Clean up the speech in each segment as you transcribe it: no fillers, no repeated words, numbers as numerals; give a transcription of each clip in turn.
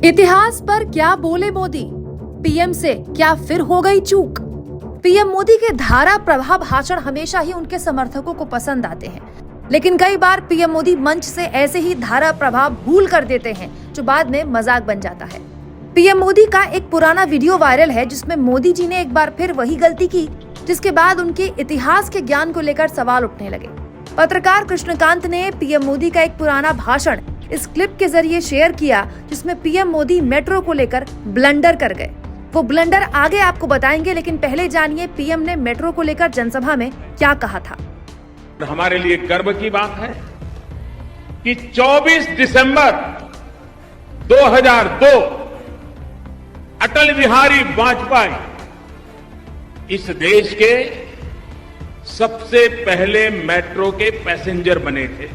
इतिहास पर क्या बोले मोदी, पीएम से क्या फिर हो गई चूक। पीएम मोदी के धारा प्रवाह भाषण हमेशा ही उनके समर्थकों को पसंद आते हैं, लेकिन कई बार पीएम मोदी मंच से ऐसे ही धारा प्रभाव भूल कर देते हैं जो बाद में मजाक बन जाता है। पीएम मोदी का एक पुराना वीडियो वायरल है जिसमें मोदी जी ने एक बार फिर वही गलती की, जिसके बाद उनके इतिहास के ज्ञान को लेकर सवाल उठने लगे। पत्रकार कृष्णकांत ने पीएम मोदी का एक पुराना भाषण इस क्लिप के जरिए शेयर किया जिसमें पीएम मोदी मेट्रो को लेकर ब्लंडर कर गए। वो ब्लंडर आगे आपको बताएंगे, लेकिन पहले जानिए पीएम ने मेट्रो को लेकर जनसभा में क्या कहा था। हमारे लिए गर्व की बात है कि 24 दिसंबर 2002 अटल बिहारी वाजपेयी इस देश के सबसे पहले मेट्रो के पैसेंजर बने थे।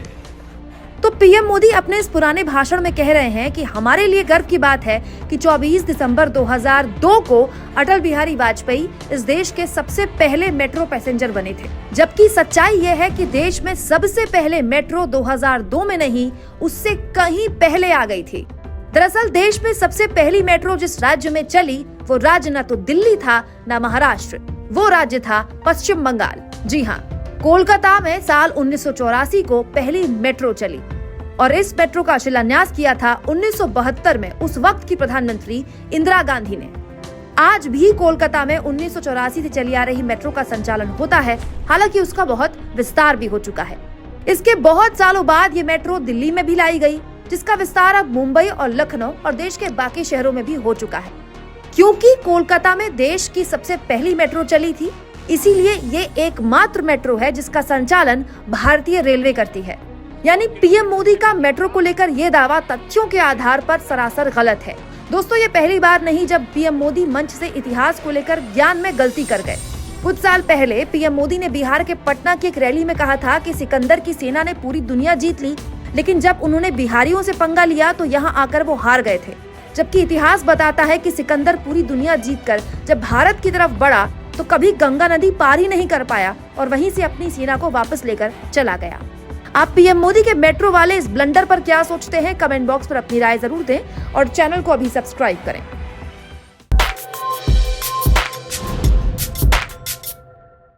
तो पीएम मोदी अपने इस पुराने भाषण में कह रहे हैं कि हमारे लिए गर्व की बात है कि 24 दिसंबर 2002 को अटल बिहारी वाजपेयी इस देश के सबसे पहले मेट्रो पैसेंजर बने थे, जबकि सच्चाई ये है कि देश में सबसे पहले मेट्रो 2002 में नहीं, उससे कहीं पहले आ गई थी। दरअसल देश में सबसे पहली मेट्रो जिस राज्य में चली वो राज्य न तो दिल्ली था न महाराष्ट्र, वो राज्य था पश्चिम बंगाल। जी हाँ, कोलकाता में साल 1984 को पहली मेट्रो चली और इस मेट्रो का शिलान्यास किया था 1972 में उस वक्त की प्रधानमंत्री इंदिरा गांधी ने। आज भी कोलकाता में 1984 से चली आ रही मेट्रो का संचालन होता है, हालांकि उसका बहुत विस्तार भी हो चुका है। इसके बहुत सालों बाद ये मेट्रो दिल्ली में भी लाई गई, जिसका विस्तार अब मुंबई और लखनऊ और देश के बाकी शहरों में भी हो चुका है। क्योंकि कोलकाता में देश की सबसे पहली मेट्रो चली थी, इसीलिए ये एकमात्र मेट्रो है जिसका संचालन भारतीय रेलवे करती है। यानी पीएम मोदी का मेट्रो को लेकर ये दावा तथ्यों के आधार पर सरासर गलत है। दोस्तों, ये पहली बार नहीं जब पीएम मोदी मंच से इतिहास को लेकर ज्ञान में गलती कर गए। कुछ साल पहले पीएम मोदी ने बिहार के पटना की एक रैली में कहा था कि सिकंदर की सेना ने पूरी दुनिया जीत ली, लेकिन जब उन्होंने बिहारियों से पंगा लिया तो यहाँ आकर वो हार गए थे। जबकि इतिहास बताता है कि सिकंदर पूरी दुनिया जीतकर जब भारत की तरफ बढ़ा तो कभी गंगा नदी पार ही नहीं कर पाया और वहीं से अपनी सेना को वापस लेकर चला गया। आप पीएम मोदी के मेट्रो वाले इस ब्लंडर पर क्या सोचते हैं? कमेंट बॉक्स पर अपनी राय जरूर दें और चैनल को अभी सब्सक्राइब करें।